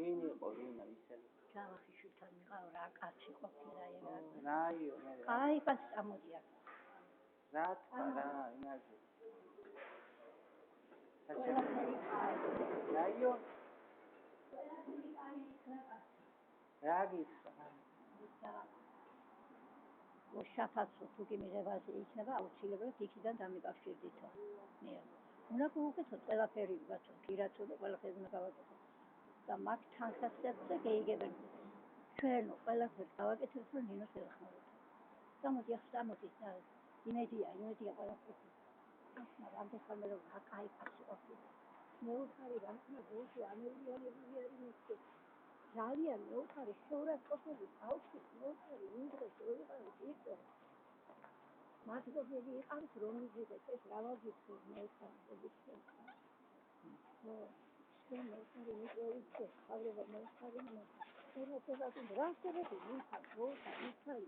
ვინ იყო ვინა ისე ჯავახიშვილთან მიყავ რა კაცი ყოფილა ეგა რაიო მე აი კაც წამოდია რა თქვა რა იმაზე რაიო რა გიქცა შაფაცო თუ კი მიღებაზე იქნება აუცილებლად იქიდან დამიკავშირდითო მე უნდა გუკეთოთ ყველაფერი ბაცო ქირაცო და ყველაფერი უნდა გავაკეთოთ და მათ თანხასებზე გეიგებენ ჩვენ ყველაფერს გავაკეთებთ რომ ნინოს ელახმაროთ გამოდი ახლა მოდი და იმედია ყველაფერს ახლა რამდენხანე რომ აკაი კაცი ყოფილა მეუხარი რამქნა გულში ამეულიანებული არის ძალიან მეუხარი შეურას ყოფილი აუჩი მეუხარი იმდროს შეურყავი იყო მათგობები იყავით რომ მიზიდეთ ეს რავაგიცი მეუხარი შენ მეუხარი მიწევიცე ხავრება მეუხარი მე რა შეიძლება რა შეიძლება ვიხარ მოუხარ იცალი